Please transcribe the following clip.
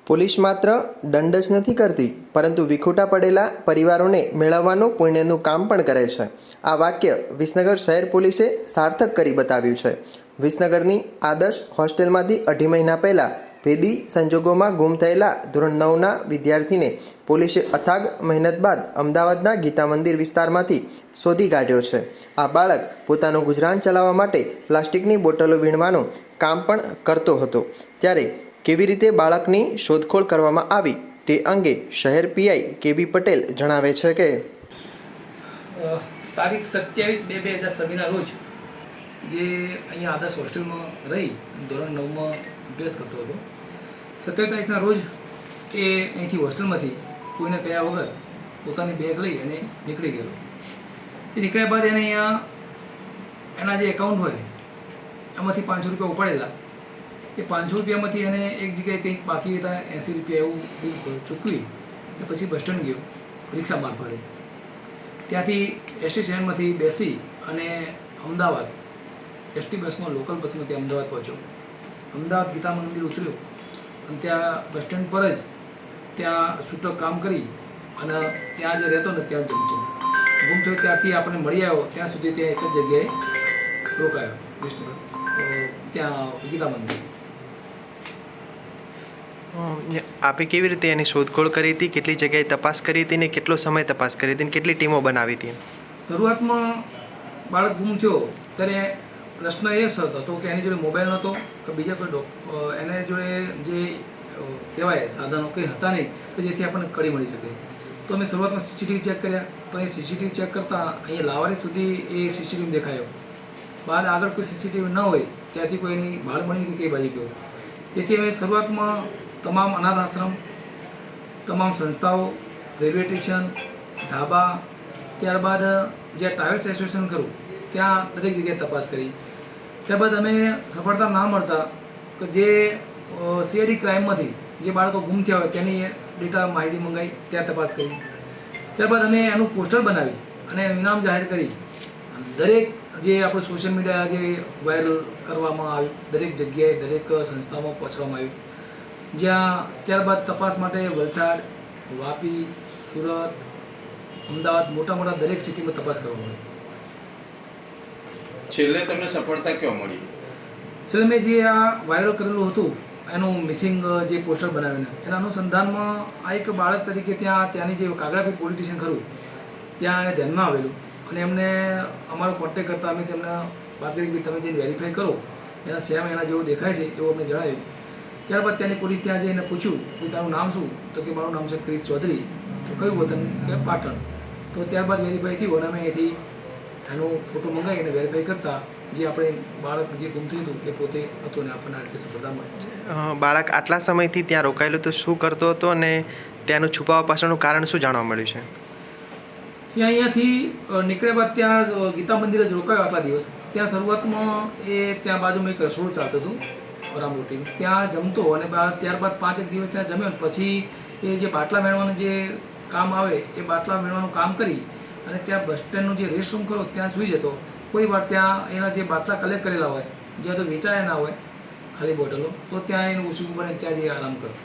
Police માત્ર દંડ જ નથી કરતી, પરંતુ વિખૂટા પડેલા પરિવારોને મેળવવાનું પુણ્યનું કામ પણ કરે છે. આ વાક્ય વિસનગર શહેર પોલીસે સાર્થક કરી બતાવ્યું છે. વિસનગરની આદર્શ હોસ્ટેલમાંથી 2.5 મહિના પહેલાં ભેદી સંજોગોમાં ગુમ થયેલા ધોરણ 9ના વિદ્યાર્થીને પોલીસે અથાગ મહેનત બાદ અમદાવાદના ગીતા મંદિર વિસ્તારમાંથી શોધી કાઢ્યો છે. આ બાળક પોતાનું ગુજરાન ચલાવવા માટે પ્લાસ્ટિકની બોટલો વીણવાનું કામ પણ કરતો હતો. ત્યારે કેવી રીતે બાળકની શોધખોળ કરવામાં આવી તે અંગે શહેર પીઆઈ કેબી પટેલ જણાવે છે કે તારીખ 27/2/2026ના રોજ જે અહીંયા આદર્શ હોસ્ટેલમાં રહી ધોરણ 9માં અભ્યાસ કરતો હતો. 27 તારીખના રોજ એ અહીંથી હોસ્ટેલમાંથી કોઈને કહ્યા વગર પોતાની બેગ લઈ અને નીકળી ગયેલો. એ નીકળ્યા બાદ એને અહીંયા એના જે એકાઉન્ટ હોય એમાંથી 500 રૂપિયા ઉપાડેલા. એ 500 રૂપિયામાંથી એને એક જગ્યાએ કંઈક બાકી હતા 80 રૂપિયા એવું બિલ ચૂકવી એ પછી બસ સ્ટેન્ડ ગયો રિક્ષા મારફતે. ત્યાંથી એસટી સ્ટેન્ડમાંથી બેસી અને અમદાવાદ એસટી બસમાં લોકલ બસમાં ત્યાં અમદાવાદ પહોંચ્યો. અમદાવાદ ગીતા મંદિર ઉતર્યો અને ત્યાં બસ સ્ટેન્ડ પર જ ત્યાં છૂટક કામ કરી અને ત્યાં જે રહેતો ને ત્યાં જમતો. ગુમ થયો ત્યારથી આપણને મળી આવ્યો ત્યાં સુધી ત્યાં એક જ જગ્યાએ રોકાયો વિસનગર ત્યાં ગીતા મંદિર. આપે કેવી રીતે એની શોધખોળ કરી હતી, કેટલી જગ્યાએ તપાસ કરી હતી ને કેટલો સમય તપાસ કરી હતી ને કેટલી ટીમો બનાવી હતી? શરૂઆતમાં બાળક ગુમ થયો ત્યારે પ્રશ્ન એ હતો કે એની જોડે મોબાઈલ નહોતો કે બીજા કોઈ એને જોડે જે કહેવાય સાધનો કંઈ હતા નહીં કે જેથી આપણને કડી મળી શકે. તો અમે શરૂઆતમાં સીસીટીવી ચેક કર્યા તો એ સીસીટીવી ચેક કરતાં અહીંયા લાવારી સુધી એ સીસીટીવી દેખાયો. બાદ આગળ કોઈ સીસીટીવી ન હોય ત્યાંથી કોઈ એની ભાળ મળી કે કઈ બાજુ ગયો. તેથી અમે શરૂઆતમાં તમામ અનાથ આશ્રમ, તમામ સંસ્થાઓ, રેલવે સ્ટેશન, ધાબા, ત્યારબાદ જ્યાં ટ્રાવેલ્સ એસોસિએશન કરું ત્યાં દરેક જગ્યાએ તપાસ કરી. ત્યારબાદ અમે સફળતા ના મળતા કે જે સીઆઈડી ક્રાઇમમાંથી જે બાળકો ગુમ થયા હોય તેની ડેટા માહિતી મંગાવી ત્યાં તપાસ કરી. ત્યારબાદ અમે એનું પોસ્ટર બનાવી અને ઇનામ જાહેર કરી દરેક જે આપણું સોશિયલ મીડિયા જે વાયરલ કરવામાં આવ્યું દરેક જગ્યાએ દરેક સંસ્થામાં પહોંચવામાં આવ્યું. જ્યાં ત્યારબાદ તપાસ માટે વલસાડ, વાપી, સુરત, અમદાવાદ મોટા દરેક સિટીમાં તપાસ કરવામાં આવી. છેલ્લે તમને સફળતા ક્યાં મળી? છેલ્લે મેં જે આ વાયરલ કરેલું હતું એનું મિસિંગ જે પોસ્ટર બનાવીને એના અનુસંધાનમાં આ એક બાળક તરીકે ત્યાંની જે કાગડાપુર પોલીસ સ્ટેશન ખરું ત્યાં એને ધ્યાનમાં આવેલું અને એમને અમારો કોન્ટેક્ટ કરતા અમે તેમને વાત કરી કે તમે જે વેરીફાઈ કરો એના સેમ એના જેવો દેખાય છે એવું અમને જણાવ્યું. ત્યારબાદ ત્યાંની પોલીસ ત્યાં જઈને પૂછ્યું કે તારું નામ શું? તો કે મારું નામ છે ક્રિશ ચૌધરી. તો કયું વતન? કે પાટણ. તો ત્યારબાદ વેરીફાઈ થયું અને અમે અહીંથી એનો ફોટો મંગાવીને વેરીફાઈ કરતા જે આપણે બાળક જે ગુમ થયું હતું એ પોતે હતું અને આપણને આ રીતે સફળતા મળી. બાળક આટલા સમયથી ત્યાં રોકાયેલું તો શું કરતો હતો અને ત્યાંનું છુપાવવા પાછળનું કારણ શું જાણવા મળ્યું છે? અહીંયાથી નીકળ્યા બાદ ત્યાં ગીતા મંદિરે જ રોકાયો આટલા દિવસ. ત્યાં શરૂઆતમાં એ ત્યાં બાજુમાં એક રસોડું ચાલતું હતું રામરોટીનું ત્યાં જમતો અને ત્યારબાદ 5 દિવસ ત્યાં જમ્યો. પછી એ જે બાટલા મેળવવાનું જે કામ આવે એ બાટલા મેળવવાનું કામ કરી અને ત્યાં બસ સ્ટેન્ડનું જે રેસ્ટરૂમ કરો ત્યાં સૂઈ જતો. કોઈ વાર ત્યાં એના જે બાટલા કલેક્ટ કરેલા હોય જ્યાં તો વેચાયા ના હોય ખાલી બોટલો તો ત્યાં એનું ઓછું બને ત્યાં જઈ આરામ કરતો.